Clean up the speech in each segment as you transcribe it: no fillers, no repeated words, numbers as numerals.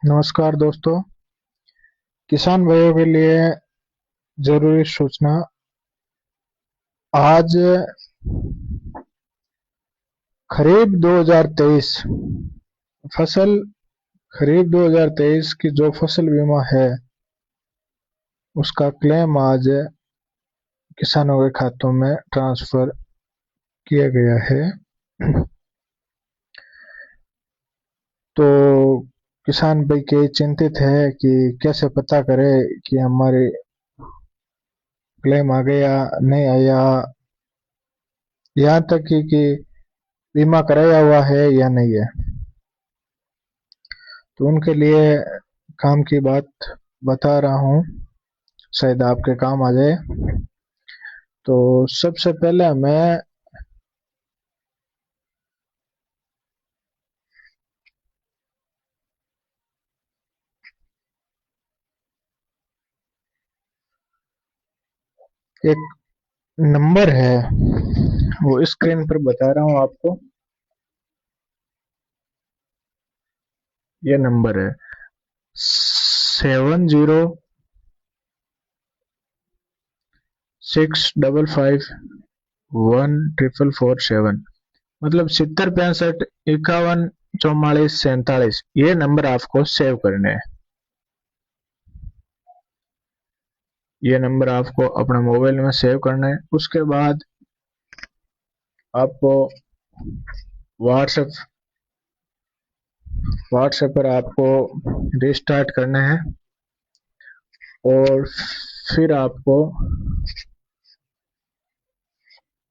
नमस्कार दोस्तों। किसान भाइयों के लिए जरूरी सूचना। आज खरीफ 2023 फसल खरीफ 2023 की जो फसल बीमा है उसका क्लेम आज किसानों के खातों में ट्रांसफर किया गया है। तो किसान भाई के चिंतित है कि कैसे पता करे कि हमारे क्लेम आ गया नहीं आया, यहाँ तक कि बीमा कराया हुआ है या नहीं है। तो उनके लिए काम की बात बता रहा हूँ, शायद आपके काम आ जाए। तो सबसे पहले हमें एक नंबर है, वो स्क्रीन पर बता रहा हूँ आपको। ये नंबर है 7065514447। मतलब 7065514447। ये नंबर आपको सेव करने हैं। ये नंबर आपको अपने मोबाइल में सेव करना है। उसके बाद आपको व्हाट्सएप व्हाट्सएप पर आपको रिस्टार्ट करना है और फिर आपको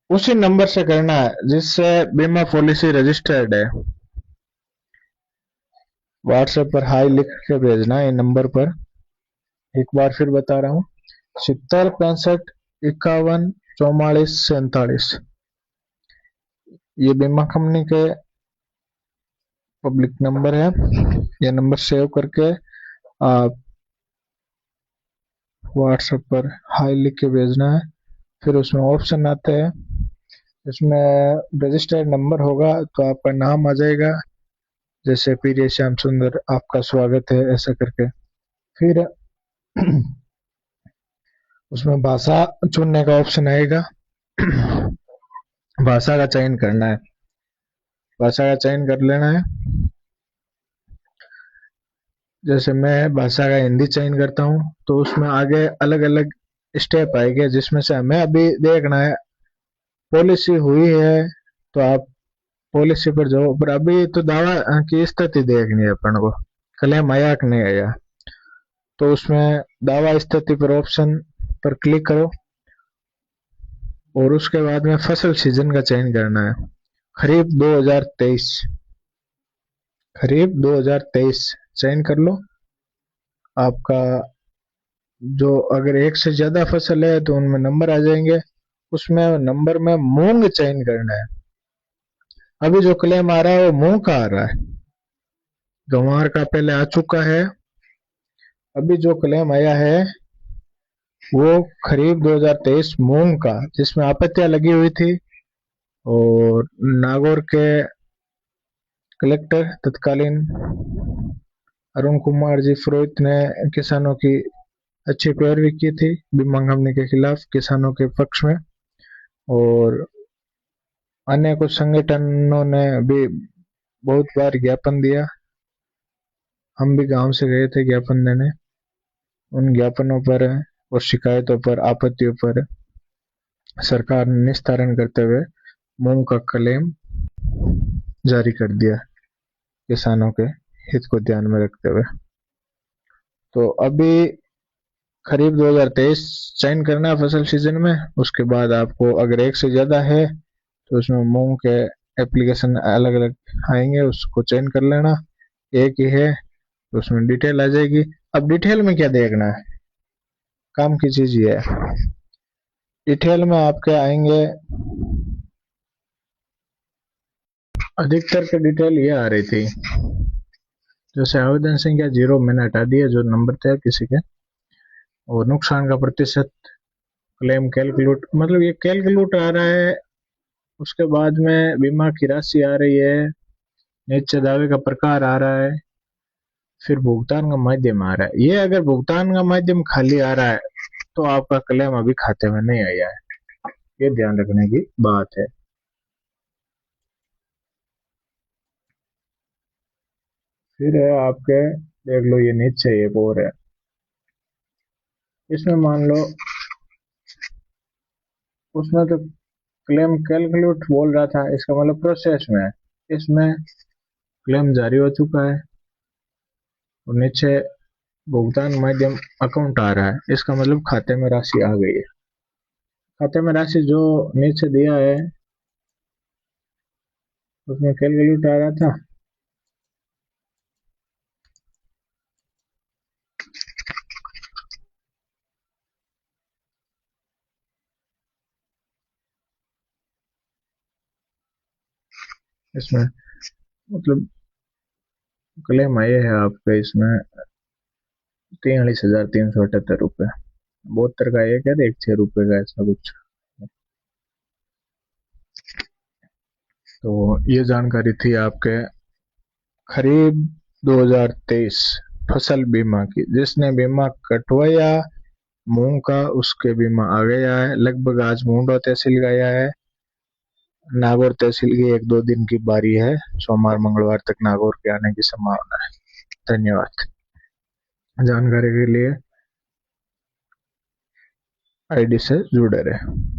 उसी नंबर से करना है जिससे बीमा पॉलिसी रजिस्टर्ड है। व्हाट्सएप पर हाई लिख के भेजना है नंबर पर। एक बार फिर बता रहा हूँ, 7065514447। ये बीमा कंपनी के पब्लिक नंबर है। ये नंबर सेव करके आप व्हाट्सएप पर हाई लिख के भेजना है। फिर उसमें ऑप्शन आते हैं, इसमें रजिस्टर्ड नंबर होगा तो आपका नाम आ जाएगा, जैसे प्रिय श्याम सुंदर आपका स्वागत है ऐसा करके। फिर उसमें भाषा चुनने का ऑप्शन आएगा। भाषा का चयन करना है, भाषा का चयन कर लेना है। जैसे मैं भाषा का हिंदी चयन करता हूँ तो उसमें आगे अलग अलग स्टेप आएंगे, जिसमें से हमें अभी देखना है पॉलिसी हुई है तो आप पॉलिसी पर जाओ। पर अभी तो दावा की स्थिति देखनी है अपन को, क्लेम आया कि नहीं आया। तो उसमें दावा स्थिति पर ऑप्शन पर क्लिक करो और उसके बाद में फसल सीजन का चयन करना है। खरीफ 2023, खरीफ 2023 चयन कर लो। आपका जो अगर एक से ज्यादा फसल है तो उनमें नंबर आ जाएंगे। उसमें नंबर में मूंग चयन करना है। अभी जो क्लेम आ रहा है वो मूंग का आ रहा है, गंवार का पहले आ चुका है। अभी जो क्लेम आया है वो खरीफ 2023 मूंग का, जिसमें आपत्तियां लगी हुई थी। और नागौर के कलेक्टर तत्कालीन अरुण कुमार जी पुरोहित ने किसानों की अच्छी पैरवी की थी बीमा कंपनी के खिलाफ, किसानों के पक्ष में। और अन्य कुछ संगठनों ने भी बहुत बार ज्ञापन दिया। हम भी गांव से गए थे ज्ञापन देने। उन ज्ञापनों पर और शिकायतों पर, आपत्तियों पर सरकार ने निस्तारण करते हुए मूंग का क्लेम जारी कर दिया, किसानों के हित को ध्यान में रखते हुए। तो अभी खरीफ 2023 चयन करना है फसल सीजन में। उसके बाद आपको अगर एक से ज्यादा है तो उसमें मूंग के एप्लीकेशन अलग अलग आएंगे, उसको चयन कर लेना। एक ही है तो उसमें डिटेल आ जाएगी। अब डिटेल में क्या देखना है, काम की चीज ये है। डिटेल में आपके आएंगे, अधिकतर के डिटेल ये आ रही थी, जैसे आवेदन संख्या 0 मैंने हटा दिया जो नंबर थे किसी के। और नुकसान का प्रतिशत, क्लेम कैलकुलेट, मतलब ये कैलकुलेट आ रहा है। उसके बाद में बीमा की राशि आ रही है, नीचे दावे का प्रकार आ रहा है। फिर भुगतान का माध्यम आ रहा है। ये अगर भुगतान का माध्यम खाली आ रहा है तो आपका क्लेम अभी खाते में नहीं आया है, ये ध्यान रखने की बात है। फिर है आपके, देख लो ये नीचे एक और है, इसमें मान लो उसमें तो क्लेम कैलकुलेट बोल रहा था, इसका मतलब प्रोसेस में है। इसमें क्लेम जारी हो चुका है और नीचे भुगतान माध्यम अकाउंट आ रहा है, इसका मतलब खाते में राशि आ गई है। खाते में राशि जो नीचे दिया है उसमें कैलकुलेट आ रहा था। इसमें मतलब क्लेम आए हैं आपके इसमें 43,378 रुपये, 72 का एक है, एक 6 रुपये का, ऐसा कुछ। तो ये जानकारी थी आपके खरीब 2023 फसल बीमा की। जिसने बीमा कटवाया मूंग का उसके बीमा आ गया है। लगभग आज मुंडो तहसील गया है, नागौर तहसील की 1-2 दिन की बारी है, सोमवार मंगलवार तक नागौर के आने की संभावना है। धन्यवाद। जानकारी के लिए आईडी से जुड़े रहे।